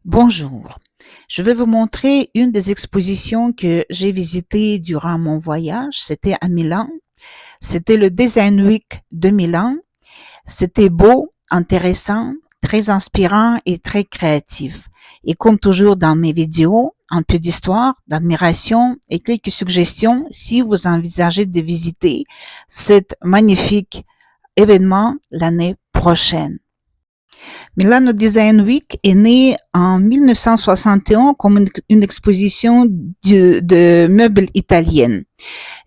Bonjour, je vais vous montrer une des expositions que j'ai visitées durant mon voyage. C'était à Milan. C'était le Design Week de Milan. C'était beau, intéressant, très inspirant et très créatif. Et comme toujours dans mes vidéos, un peu d'histoire, d'admiration et quelques suggestions si vous envisagez de visiter cet magnifique événement l'année prochaine. Milano Design Week est né en 1961 comme une exposition de meubles italiennes.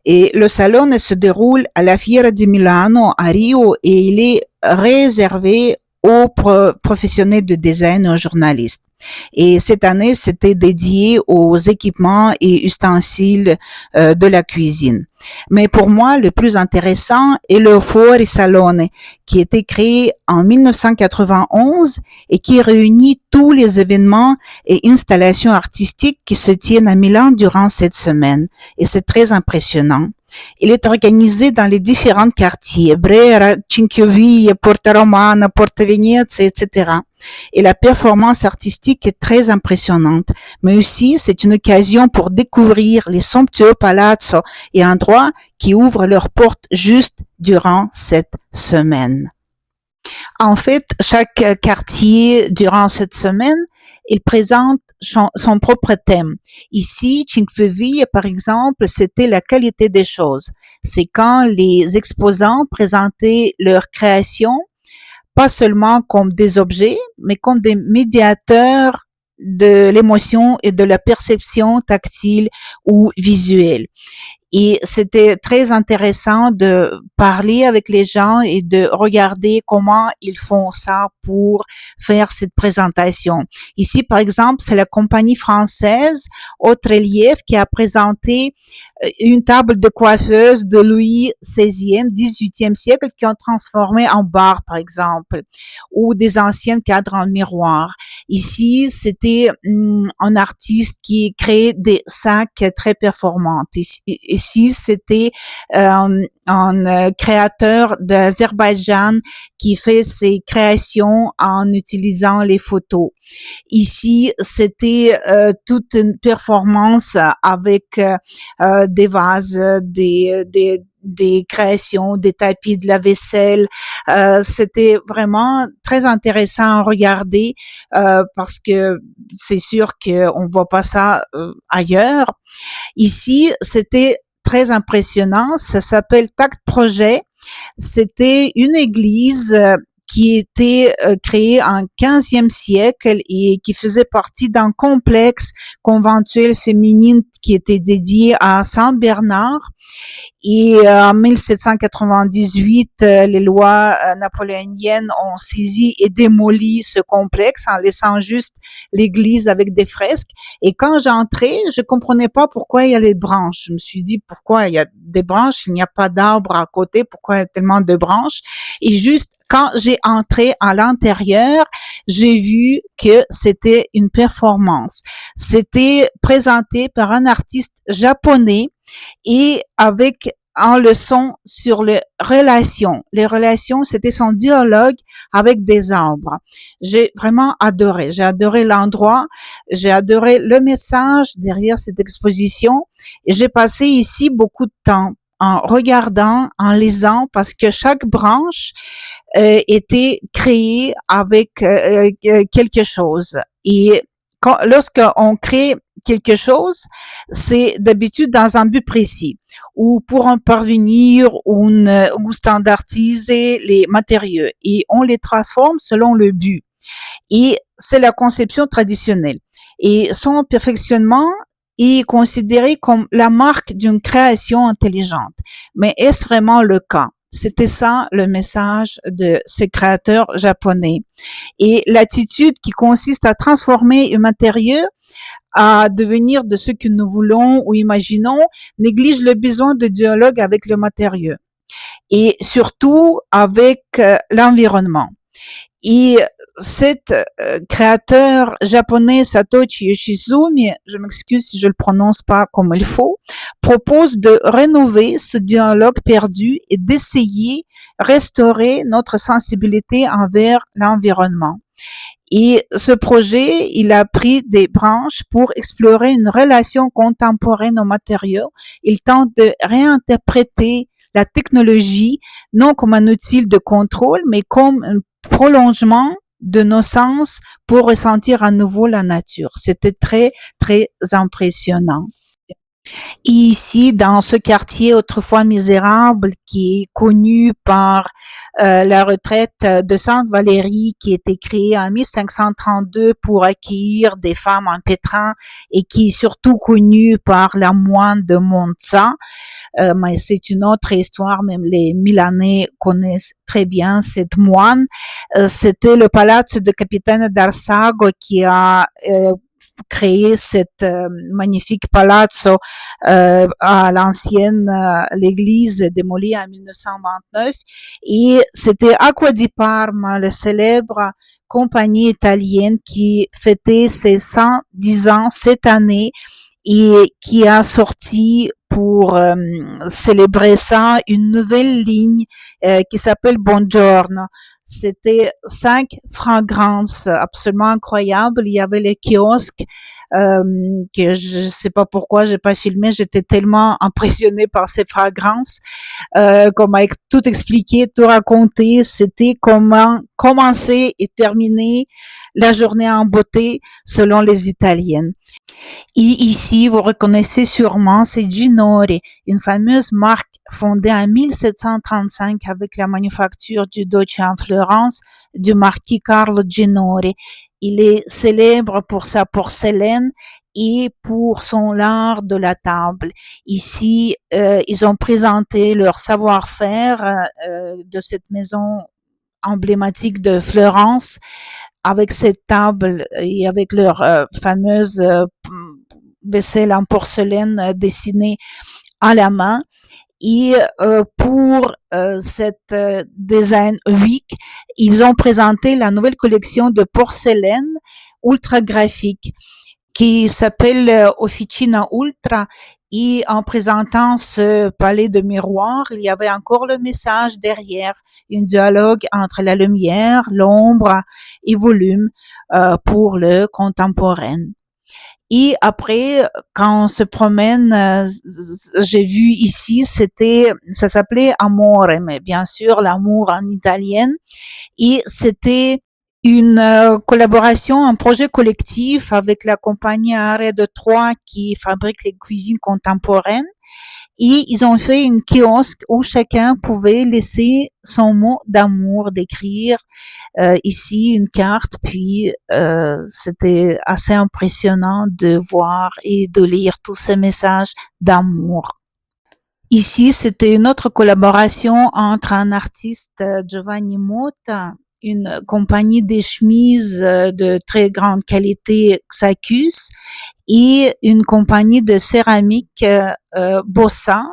Et le salon se déroule à la Fiera di Milano à Rio et il est réservé aux professionnels de design et aux journalistes. Et cette année, c'était dédié aux équipements et ustensiles de la cuisine. Mais pour moi, le plus intéressant est le Fuori Salone, qui a été créé en 1991 et qui réunit tous les événements et installations artistiques qui se tiennent à Milan durant cette semaine. Et c'est très impressionnant. Il est organisé dans les différents quartiers, Brera, Cinqueville, Porta Romana, Porta Venezia, etc. Et la performance artistique est très impressionnante. Mais aussi, c'est une occasion pour découvrir les somptueux palazzo et endroits qui ouvrent leurs portes juste durant cette semaine. En fait, chaque quartier, durant cette semaine, il présente son propre thème. Ici, Cinqueville, par exemple, c'était la qualité des choses. C'est quand les exposants présentaient leurs créations, pas seulement comme des objets, mais comme des médiateurs de l'émotion et de la perception tactile ou visuelle. Et c'était très intéressant de parler avec les gens et de regarder comment ils font ça pour faire cette présentation. Ici, par exemple, c'est la compagnie française Haute Relief qui a présenté une table de coiffeuse de Louis XVI, XVIIIe siècle, qui ont transformé en bar, par exemple, ou des anciens cadres en miroir. Ici, c'était un artiste qui créait des sacs très performants. Ici, c'était un créateur d'Azerbaïdjan qui fait ses créations en utilisant les photos. Ici, c'était toute une performance avec des vases, des créations, des tapis de la vaisselle. C'était vraiment très intéressant à regarder parce que c'est sûr qu'on voit pas ça ailleurs. Ici, c'était très impressionnant. Ça s'appelle Tact Projet. C'était une église qui était créée en 15e siècle et qui faisait partie d'un complexe conventuel féminin qui était dédié à Saint Bernard. Et en 1798, les lois napoléoniennes ont saisi et démoli ce complexe en laissant juste l'église avec des fresques. Et quand j'entrais, je comprenais pas pourquoi il y a les branches. Je me suis dit pourquoi il y a des branches, il n'y a pas d'arbre à côté, pourquoi il y a tellement de branches. Et juste quand j'ai entré à l'intérieur, j'ai vu que c'était une performance. C'était présenté par un artiste japonais et avec en leçon sur les relations. Les relations, c'était son dialogue avec des arbres. J'ai vraiment adoré. J'ai adoré l'endroit. J'ai adoré le message derrière cette exposition. Et j'ai passé ici beaucoup de temps en regardant, en lisant, parce que chaque branche était créée avec quelque chose. Et lorsqu'on crée quelque chose, c'est d'habitude dans un but précis ou pour en parvenir ou standardiser les matériaux et on les transforme selon le but. Et c'est la conception traditionnelle. Et son perfectionnement est considéré comme la marque d'une création intelligente. Mais est-ce vraiment le cas? C'était ça le message de ce créateur japonais. Et l'attitude qui consiste à transformer un matériau à devenir de ce que nous voulons ou imaginons néglige le besoin de dialogue avec le matériau et surtout avec l'environnement. Et cet créateur japonais Satoshi Yoshizumi, je m'excuse si je le prononce pas comme il faut, propose de rénover ce dialogue perdu et d'essayer restaurer notre sensibilité envers l'environnement. Et ce projet, il a pris des branches pour explorer une relation contemporaine aux matériaux. Il tente de réinterpréter la technologie non comme un outil de contrôle, mais comme un prolongement de nos sens pour ressentir à nouveau la nature. C'était très, très impressionnant. Ici, dans ce quartier autrefois misérable, qui est connu par la retraite de Sainte-Valérie, qui a été créée en 1532 pour accueillir des femmes en pétrin et qui est surtout connue par la moine de Monza. Mais c'est une autre histoire, même les Milanais connaissent très bien cette moine. C'était le palazzo de Capitaine d'Arsago qui a créé cette magnifique palazzo à l'ancienne l'église démolie en 1929 et c'était Acqua di Parma, la célèbre compagnie italienne qui fêtait ses 110 ans cette année et qui a sorti pour célébrer ça une nouvelle ligne qui s'appelle Buongiorno. C'était 5 fragrances absolument incroyables. Il y avait les kiosques que je sais pas pourquoi j'ai pas filmé. J'étais tellement impressionnée par ces fragrances. Comme avec tout expliqué, tout raconté. C'était comment commencer et terminer la journée en beauté selon les Italiennes. Et ici, vous reconnaissez sûrement, c'est Ginori, une fameuse marque fondée en 1735 avec la manufacture du Dolce en Florence du marquis Carlo Ginori. Il est célèbre pour sa porcelaine et pour son art de la table. Ici, ils ont présenté leur savoir-faire de cette maison emblématique de Florence avec cette table et avec leur fameuse vaisselle en porcelaine dessinée à la main. Et pour cette Design Week, ils ont présenté la nouvelle collection de porcelaine ultra graphique qui s'appelle Officina Ultra. Et en présentant ce palais de miroirs, il y avait encore le message derrière, un dialogue entre la lumière, l'ombre et volume pour le contemporain. Et après, quand on se promène, j'ai vu ici, ça s'appelait Amore, mais bien sûr l'amour en italien. Et c'était une collaboration, un projet collectif avec la compagnie Arrêt de Troyes qui fabrique les cuisines contemporaines. Et ils ont fait une kiosque où chacun pouvait laisser son mot d'amour, d'écrire ici une carte. Puis c'était assez impressionnant de voir et de lire tous ces messages d'amour. Ici, c'était une autre collaboration entre un artiste, Giovanni Motta, une compagnie des chemises de très grande qualité, Xacus, et une compagnie de céramique, Bossa.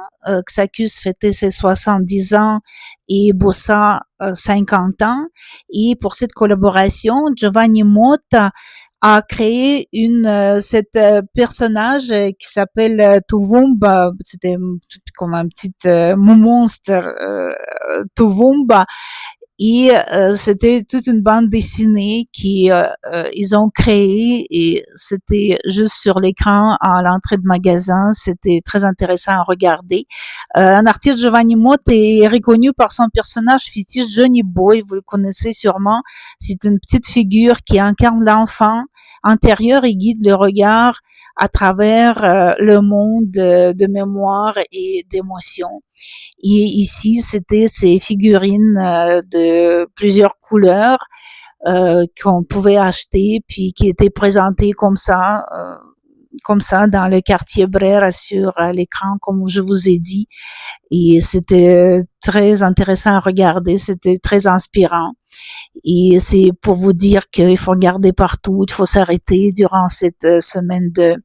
Xacus fêtait ses 70 ans et Bossa 50 ans. Et pour cette collaboration, Giovanni Motta a créé cette personnage qui s'appelle Tuvumba. C'était comme un petit monstre, Tuvumba. Et c'était toute une bande dessinée qui ils ont créé et c'était juste sur l'écran à l'entrée de magasin. C'était très intéressant à regarder. Un artiste, Giovanni Mott, est reconnu par son personnage fétiche Johnny Boy. Vous le connaissez sûrement. C'est une petite figure qui incarne l'enfant intérieur et guide le regard à travers le monde de mémoire et d'émotion. Et ici, c'était ces figurines de plusieurs couleurs qu'on pouvait acheter, puis qui étaient présentées comme ça dans le quartier Brera sur l'écran, comme je vous ai dit. Et c'était très intéressant à regarder, c'était très inspirant. Et c'est pour vous dire qu'il faut regarder partout, il faut s'arrêter durant cette semaine de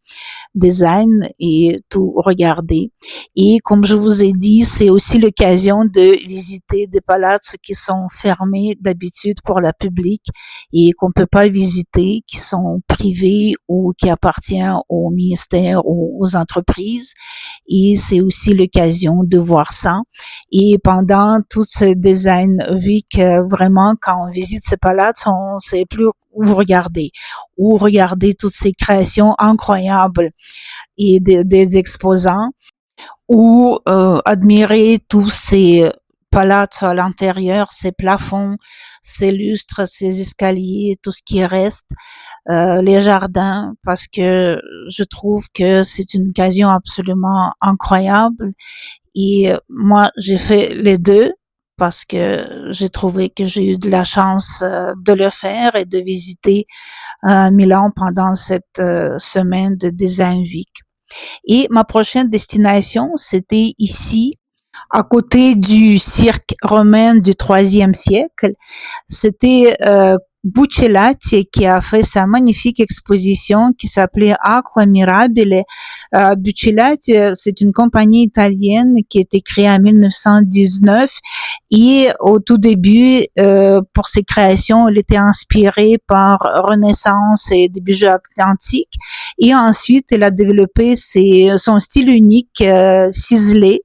design et tout regarder. Et comme je vous ai dit, c'est aussi l'occasion de visiter des palazzo qui sont fermés d'habitude pour la public et qu'on peut pas visiter, qui sont privés ou qui appartiennent au ministère ou aux entreprises. Et c'est aussi l'occasion de voir ça. Et pendant tout ce design week, vraiment quand on visite ces palazzo, on ne sait plus où regarder toutes ces créations incroyables et des exposants, ou admirer tous ces palazzo à l'intérieur, ces plafonds, ces lustres, ces escaliers, tout ce qui reste, les jardins, parce que je trouve que c'est une occasion absolument incroyable. Et moi, j'ai fait les deux parce que j'ai trouvé que j'ai eu de la chance de le faire et de visiter Milan pendant cette semaine de Design Week. Et ma prochaine destination, c'était ici, à côté du cirque romain du IIIe siècle. C'était Buccellati qui a fait sa magnifique exposition qui s'appelait Acqua Mirabile. Buccellati, c'est une compagnie italienne qui a été créée en 1919 et au tout début, pour ses créations, elle était inspirée par Renaissance et des bijoux antiques, et ensuite elle a développé son style unique, ciselé,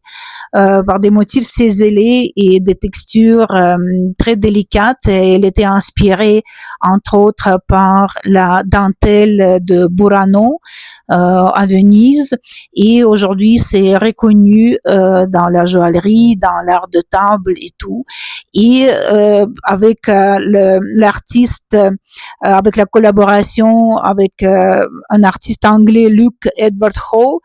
par des motifs ciselés et des textures très délicates. Et elle était inspirée, entre autres, par la dentelle de Burano à Venise. Et aujourd'hui, c'est reconnu dans la joaillerie, dans l'art de table et tout. Et avec l'artiste, avec la collaboration avec un artiste anglais, Luke Edward Hall,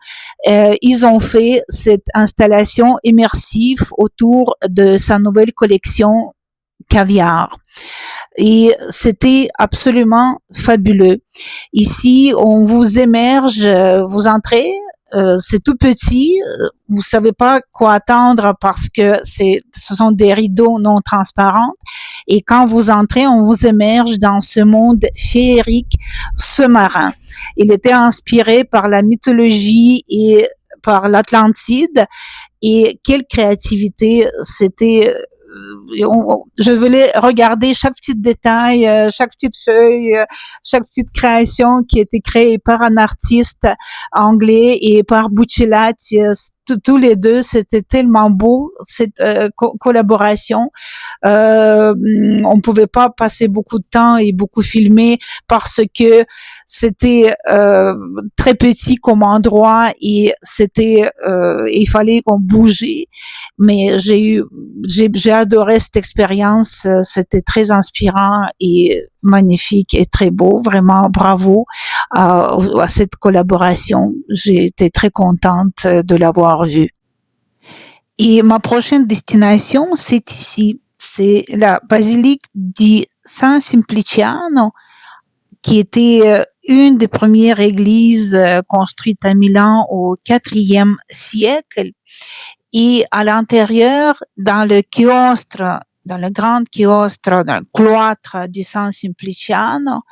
ils ont fait cette installation immersive autour de sa nouvelle collection caviar. Et c'était absolument fabuleux. Ici, on vous émerge, vous entrez, c'est tout petit, vous savez pas quoi attendre parce que ce sont des rideaux non transparents. Et quand vous entrez, on vous émerge dans ce monde féerique sous-marin. Il était inspiré par la mythologie et par l'Atlantide. Et quelle créativité, c'était. Je voulais regarder chaque petit détail, chaque petite feuille, chaque petite création qui a été créée par un artiste anglais et par Buccellati. Tous les deux, c'était tellement beau, cette collaboration. On pouvait pas passer beaucoup de temps et beaucoup filmer parce que c'était très petit comme endroit et il fallait qu'on bougeait. Mais j'ai adoré cette expérience. C'était très inspirant et magnifique et très beau. Vraiment, bravo à cette collaboration. J'ai été très contente de l'avoir vue. Et ma prochaine destination, c'est ici. C'est la basilique di San Simpliciano, qui était une des premières églises construites à Milan au IVe siècle. Et à l'intérieur, dans le chiostre, dans le grand chiostre, dans le cloître du San Simpliciano,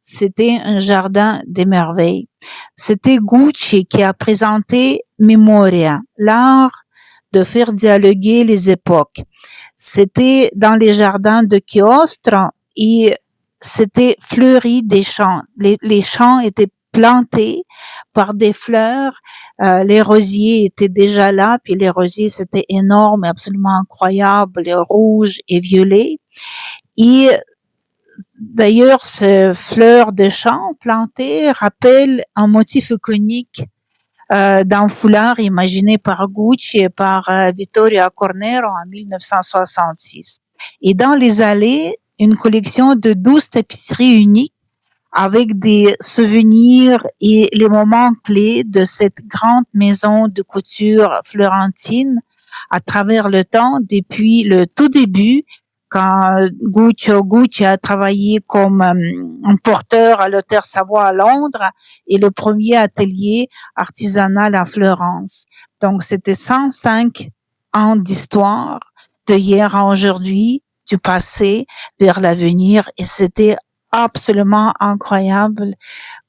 c'était un jardin des merveilles. C'était Gucci qui a présenté Memoria, l'art de faire dialoguer les époques. C'était dans les jardins de Chiostre et c'était fleuri des champs. Les champs étaient plantés par des fleurs. Les rosiers étaient déjà là, puis les rosiers c'était énorme, absolument incroyable, rouges et violets. Et d'ailleurs, ce fleur de champ planté rappelle un motif iconique d'un foulard imaginé par Gucci et par Vittorio Cornero en 1966. Et dans les allées, une collection de 12 tapisseries uniques avec des souvenirs et les moments clés de cette grande maison de couture florentine à travers le temps, depuis le tout début, quand Gucci a travaillé comme un porteur à l'Hôtel Savoie à Londres et le premier atelier artisanal à Florence. Donc, c'était 105 ans d'histoire, de hier à aujourd'hui, du passé vers l'avenir, et c'était absolument incroyable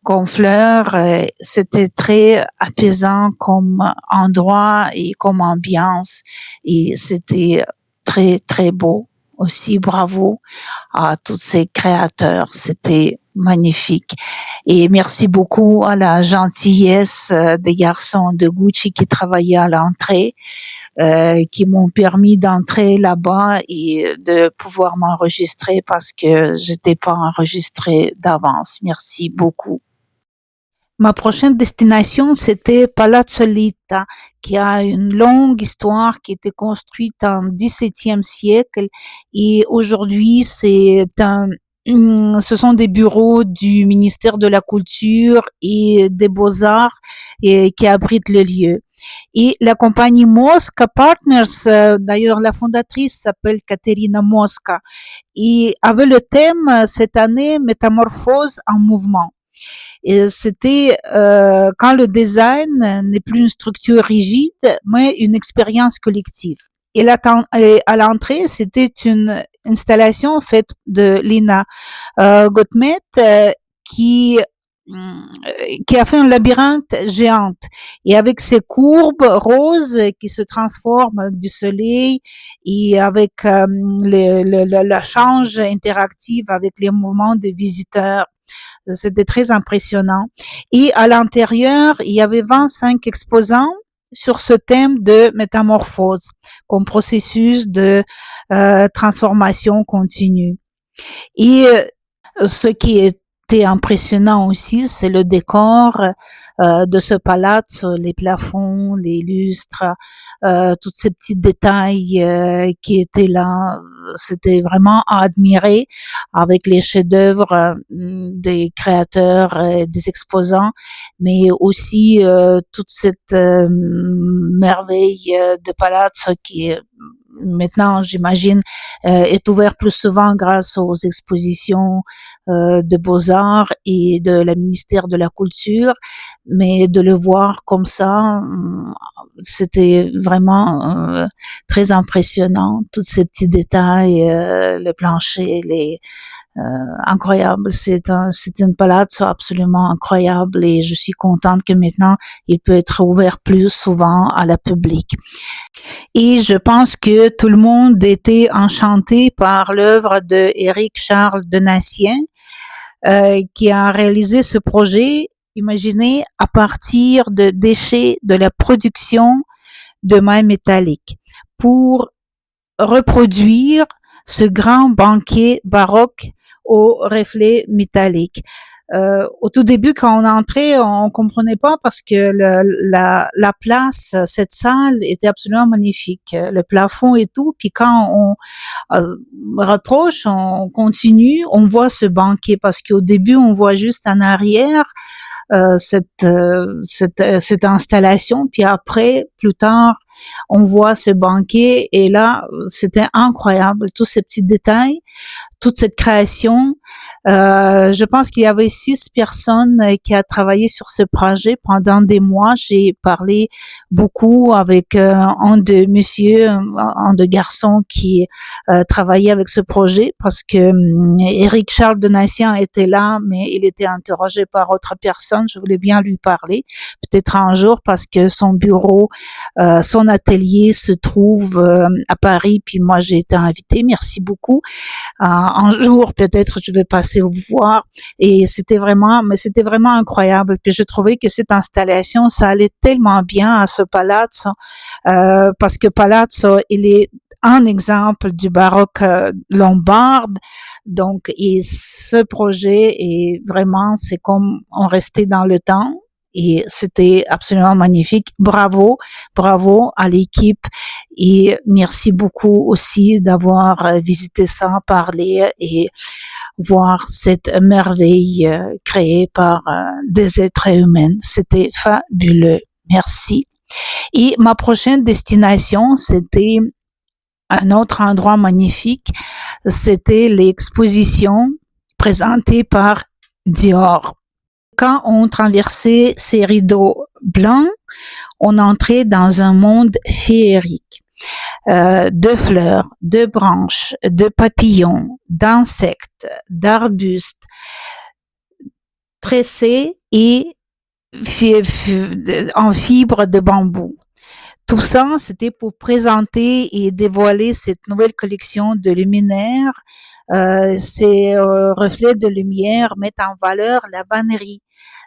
comme fleur. C'était très apaisant comme endroit et comme ambiance, et c'était très, très beau. Aussi, bravo à tous ces créateurs. C'était magnifique. Et merci beaucoup à la gentillesse des garçons de Gucci qui travaillaient à l'entrée, qui m'ont permis d'entrer là-bas et de pouvoir m'enregistrer parce que j'étais pas enregistrée d'avance. Merci beaucoup. Ma prochaine destination, c'était Palazzo Litta, qui a une longue histoire, qui était construite en XVIIe siècle et aujourd'hui ce sont des bureaux du ministère de la Culture et des Beaux-Arts et qui abritent le lieu. Et la compagnie Mosca Partners, d'ailleurs la fondatrice s'appelle Caterina Mosca, et avait le thème cette année Métamorphose en mouvement. Et c'était quand le design n'est plus une structure rigide, mais une expérience collective. Et à l'entrée, c'était une installation faite de Lina Gottmet qui qui a fait un labyrinthe géante et avec ses courbes roses qui se transforment avec du soleil et avec la change interactive avec les mouvements des visiteurs. C'était très impressionnant. Et à l'intérieur, il y avait 25 exposants sur ce thème de métamorphose comme processus de transformation continue. Et ce qui était impressionnant aussi, c'est le décor de ce palazzo, les plafonds, les lustres, tous ces petits détails qui étaient là. C'était vraiment à admirer avec les chefs-d'œuvre des créateurs, des exposants, mais aussi toute cette merveille de palazzo qui maintenant, j'imagine, est ouvert plus souvent grâce aux expositions de Beaux-Arts et de la ministère de la Culture, mais de le voir comme ça, c'était vraiment très impressionnant. Tous ces petits détails, le plancher, incroyable. C'est une palazzo absolument incroyable et je suis contente que maintenant il peut être ouvert plus souvent à la public. Et je pense que tout le monde était enchanté par l'œuvre de Éric Charles Donatien, qui a réalisé ce projet, imaginez, à partir de déchets de la production de mailles métalliques pour reproduire ce grand banquet baroque aux reflets métalliques. Au tout début, quand on entrait, on comprenait pas parce que la place, cette salle était absolument magnifique, le plafond et tout. Puis quand on rapproche, on continue, on voit ce banquet parce qu'au début, on voit juste en arrière cette installation. Puis après, plus tard, on voit ce banquet et là, c'était incroyable, tous ces petits détails, toute cette création. Je pense qu'il y avait 6 personnes qui a travaillé sur ce projet pendant des mois. J'ai parlé beaucoup avec un de monsieur, un de garçons qui travaillait avec ce projet parce que Éric Charles Donatien était là, mais il était interrogé par autre personne. Je voulais bien lui parler, peut-être un jour parce que son bureau, son atelier se trouve à Paris, puis moi j'ai été invitée. Merci beaucoup. Un jour peut-être je vais passer vous voir et c'était vraiment incroyable. Puis je trouvais que cette installation ça allait tellement bien à ce palazzo parce que palazzo il est un exemple du baroque lombard. Donc et ce projet est vraiment c'est comme on restait dans le temps. Et c'était absolument magnifique. Bravo, bravo à l'équipe et merci beaucoup aussi d'avoir visité ça, parlé et voir cette merveille créée par des êtres humains. C'était fabuleux. Merci. Et ma prochaine destination, c'était un autre endroit magnifique. C'était l'exposition présentée par Dior. Quand on traversait ces rideaux blancs, on entrait dans un monde féerique, de fleurs, de branches, de papillons, d'insectes, d'arbustes, tressés et en fibres de bambou. Tout ça, c'était pour présenter et dévoiler cette nouvelle collection de luminaires. Ces reflets de lumière mettent en valeur la vannerie.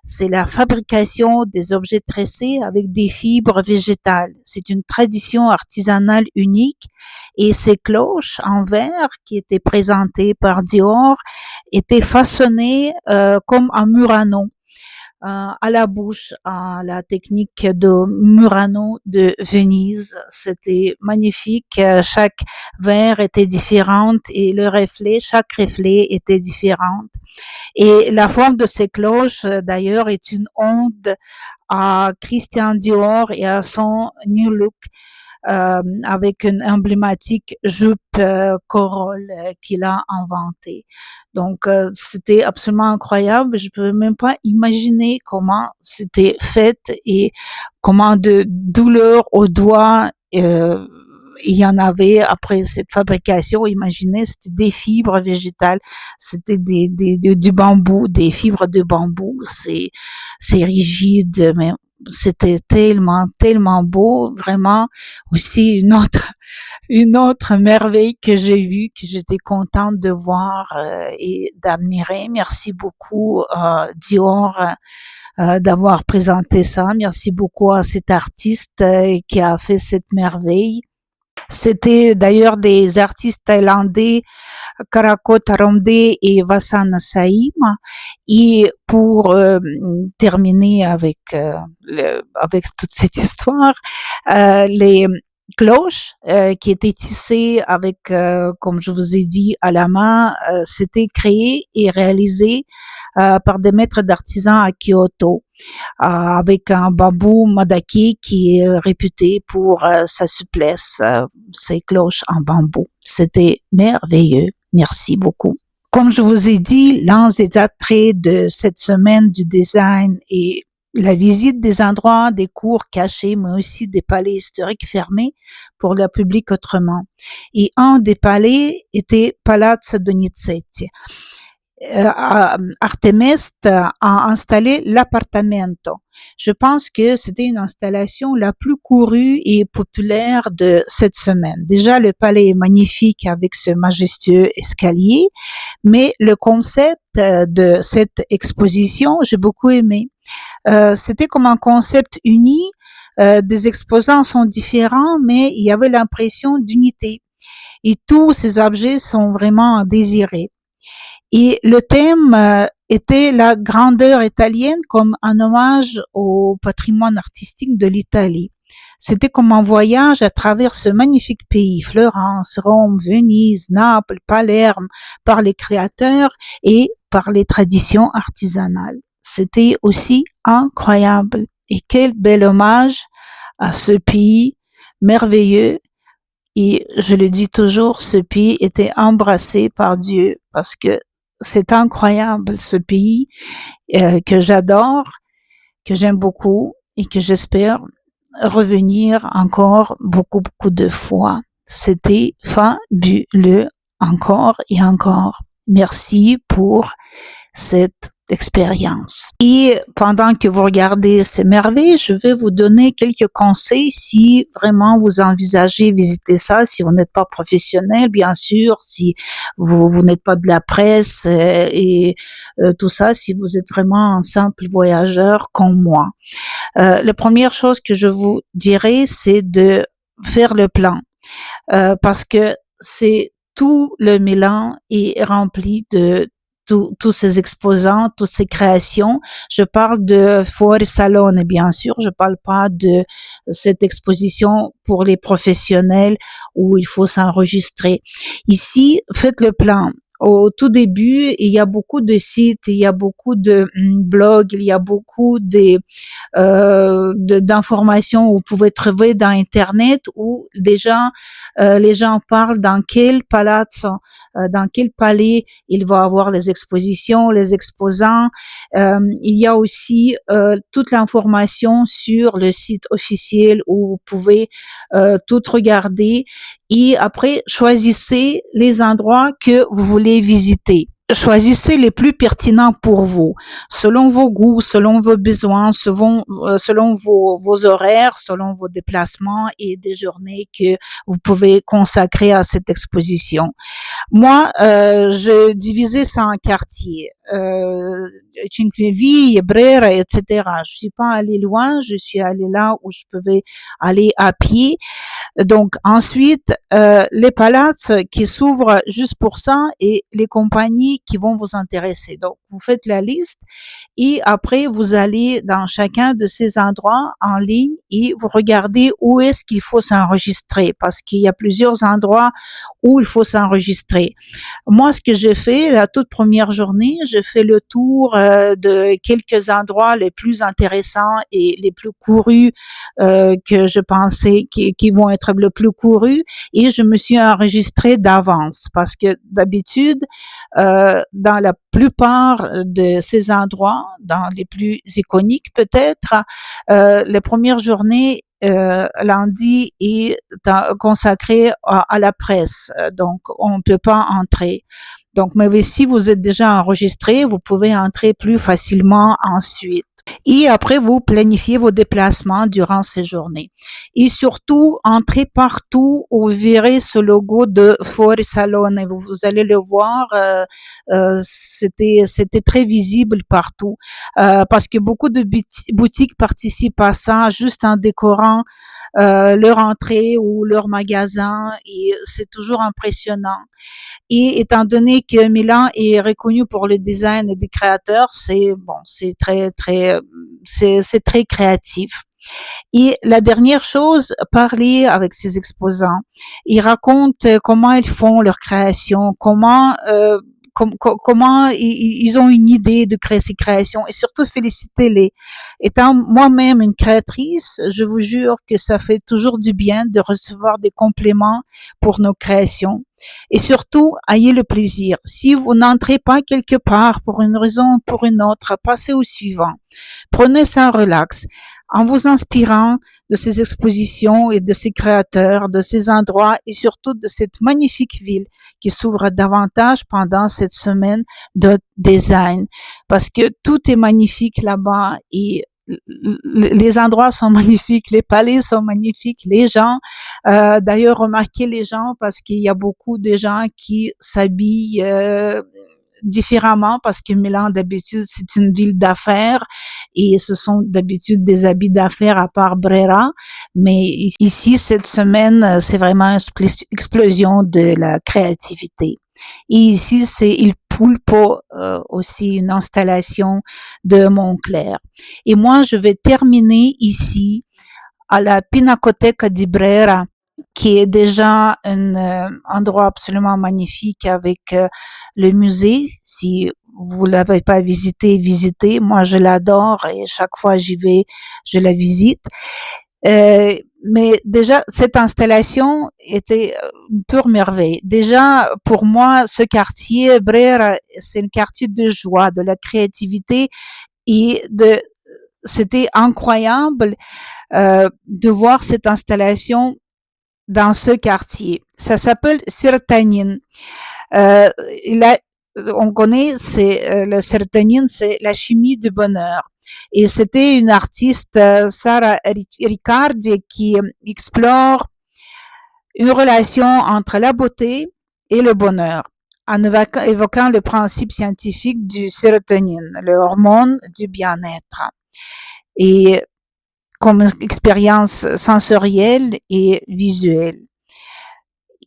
C'est la fabrication des objets tressés avec des fibres végétales. C'est une tradition artisanale unique et ces cloches en verre qui étaient présentées par Dior étaient façonnées comme en Murano à la bouche, à la technique de Murano de Venise. C'était magnifique. Chaque verre était différent et le reflet, chaque reflet était différent. Et la forme de ces cloches, d'ailleurs, est une ode à Christian Dior et à son New Look. Avec une emblématique jupe corolle qu'il a inventée. Donc, c'était absolument incroyable. Je peux même pas imaginer comment c'était fait et comment de douleur aux doigts il y en avait après cette fabrication. Imaginez, c'était des fibres végétales, c'était du bambou, des fibres de bambou. C'est rigide, mais c'était tellement beau, vraiment. Aussi une autre merveille que j'ai vue, que j'étais contente de voir et d'admirer. Merci beaucoup Dior d'avoir présenté ça. Merci beaucoup à cet artiste qui a fait cette merveille. C'était d'ailleurs des artistes thaïlandais, Karakot Aromde et Vasana Saïm. Et pour terminer avec toute cette histoire, les cloches qui étaient tissées avec, comme je vous ai dit, à la main, c'était créé et réalisé par des maîtres d'artisans à Kyoto, avec un bambou madaki qui est réputé pour sa souplesse, ses cloches en bambou. C'était merveilleux. Merci beaucoup. Comme je vous ai dit, l'un des attraits de cette semaine du design est la visite des endroits, des cours cachés, mais aussi des palais historiques fermés pour le public autrement. Et un des palais était Palazzo Donizetti. Artemest a installé l'appartamento. Je pense que c'était une installation la plus courue et populaire de cette semaine. Déjà, le palais est magnifique avec ce majestueux escalier, mais le concept de cette exposition, j'ai beaucoup aimé. C'était comme un concept uni. Des exposants sont différents, mais il y avait l'impression d'unité. Et tous ces objets sont vraiment désirés. Et le thème était la grandeur italienne comme un hommage au patrimoine artistique de l'Italie. C'était comme un voyage à travers ce magnifique pays, Florence, Rome, Venise, Naples, Palerme, par les créateurs et par les traditions artisanales. C'était aussi incroyable. Et quel bel hommage à ce pays merveilleux. Et je le dis toujours, ce pays était embrassé par Dieu parce que c'est incroyable ce pays que j'adore, que j'aime beaucoup et que j'espère revenir encore beaucoup de fois. C'était fabuleux encore et encore. Merci pour cette expérience. Et pendant que vous regardez ces merveilles, je vais vous donner quelques conseils si vraiment vous envisagez visiter ça, si vous n'êtes pas professionnel, bien sûr, si vous n'êtes pas de la presse et tout ça, si vous êtes vraiment un simple voyageur comme moi. La première chose que je vous dirais, c'est de faire le plan, parce que c'est tout le Milan est rempli de tous ces exposants, toutes ces créations. Je parle de Fuori Salone, bien sûr. Je parle pas de cette exposition pour les professionnels où il faut s'enregistrer. Ici, faites le plan. Au tout début, il y a beaucoup de sites, il y a beaucoup de blogs, il y a beaucoup d'informations où vous pouvez trouver dans Internet où déjà les gens parlent dans quel palazzo, dans quel palais il va avoir les expositions, les exposants. Il y a aussi toute l'information sur le site officiel où vous pouvez tout regarder et après choisissez les endroits que vous voulez visiter. choisissez les plus pertinents pour vous, selon vos goûts, selon vos besoins, selon vos horaires, selon vos déplacements et des journées que vous pouvez consacrer à cette exposition. Moi, je divisais ça en quartiers. Cinqueville, Brera, etc. Je suis pas allée loin, je suis allée là où je pouvais aller à pied. Donc ensuite, les palaces qui s'ouvrent juste pour ça et les compagnies qui vont vous intéresser. Donc vous faites la liste et après vous allez dans chacun de ces endroits en ligne et vous regardez où est-ce qu'il faut s'enregistrer parce qu'il y a plusieurs endroits où il faut s'enregistrer. Moi, ce que j'ai fait la toute première journée, j'ai fait le tour de quelques endroits les plus intéressants et les plus courus que je pensais qui vont être le plus courus et je me suis enregistrée d'avance parce que d'habitude, dans la plupart de ces endroits, dans les plus iconiques peut-être, les premières journées lundi est consacré à la presse, donc on ne peut pas entrer. Donc, mais si vous êtes déjà enregistré, vous pouvez entrer plus facilement ensuite. Et après, vous planifiez vos déplacements durant ces journées. Et surtout, entrez partout où vous verrez ce logo de Fuori Salone. Vous allez le voir, c'était très visible partout. Parce que beaucoup de boutiques participent à ça juste en décorant leur entrée ou leur magasin et c'est toujours impressionnant. Et étant donné que Milan est reconnu pour le design des créateurs, c'est c'est très créatif. Et la dernière chose, parler avec ces exposants. Ils racontent comment ils font leur création, comment ils ont une idée de créer ces créations et surtout félicitez-les. Étant moi-même une créatrice, je vous jure que ça fait toujours du bien de recevoir des compliments pour nos créations. Et surtout, ayez le plaisir. Si vous n'entrez pas quelque part pour une raison ou pour une autre, passez au suivant. Prenez ça en relax, en vous inspirant de ces expositions et de ces créateurs, de ces endroits et surtout de cette magnifique ville qui s'ouvre davantage pendant cette semaine de design. Parce que tout est magnifique là-bas et les endroits sont magnifiques, les palais sont magnifiques, les gens, d'ailleurs remarquez les gens parce qu'il y a beaucoup de gens qui s'habillent différemment parce que Milan d'habitude c'est une ville d'affaires et ce sont d'habitude des habits d'affaires à part Brera, mais ici cette semaine c'est vraiment une explosion de la créativité. Et ici c'est Il Pulpo, aussi une installation de Montclair. Et moi je vais terminer ici à la Pinacoteca di Brera qui est déjà un endroit absolument magnifique avec le musée. Si vous l'avez pas visité, visitez. Moi, je l'adore et chaque fois j'y vais, je la visite. Mais déjà, cette installation était une pure merveille. Déjà, pour moi, ce quartier, Brera, c'est un quartier de joie, de la créativité et c'était incroyable de voir cette installation dans ce quartier. Ça s'appelle Sertanin. On connaît, le Sertanin, c'est la chimie du bonheur. Et c'était une artiste, Sara Riccardi, qui explore une relation entre la beauté et le bonheur, en évoquant le principe scientifique du sérotonine, le hormone du bien-être. Et comme expérience sensorielle et visuelle.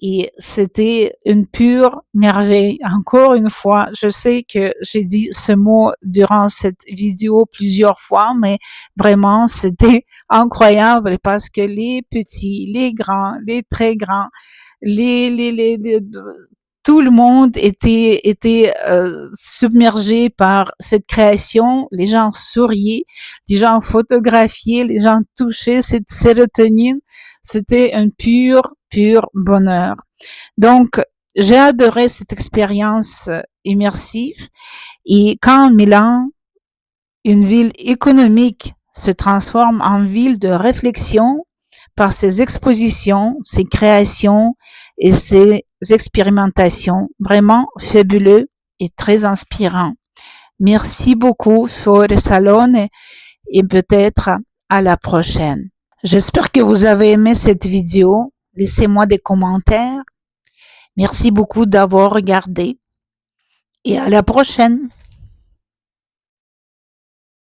Et c'était une pure merveille. Encore une fois, je sais que j'ai dit ce mot durant cette vidéo plusieurs fois, mais vraiment, c'était incroyable parce que les petits, les grands, les très grands, tout le monde était submergé par cette création. Les gens souriaient, les gens photographiaient, les gens touchaient cette sérotonine. C'était un pur bonheur. Donc, j'ai adoré cette expérience immersive. Et quand Milan, une ville économique, se transforme en ville de réflexion par ses expositions, ses créations et ses expérimentations, vraiment fabuleux est très inspirant. Merci beaucoup, Fiore Salone, et peut-être à la prochaine. J'espère que vous avez aimé cette vidéo. Laissez-moi des commentaires. Merci beaucoup d'avoir regardé et à la prochaine.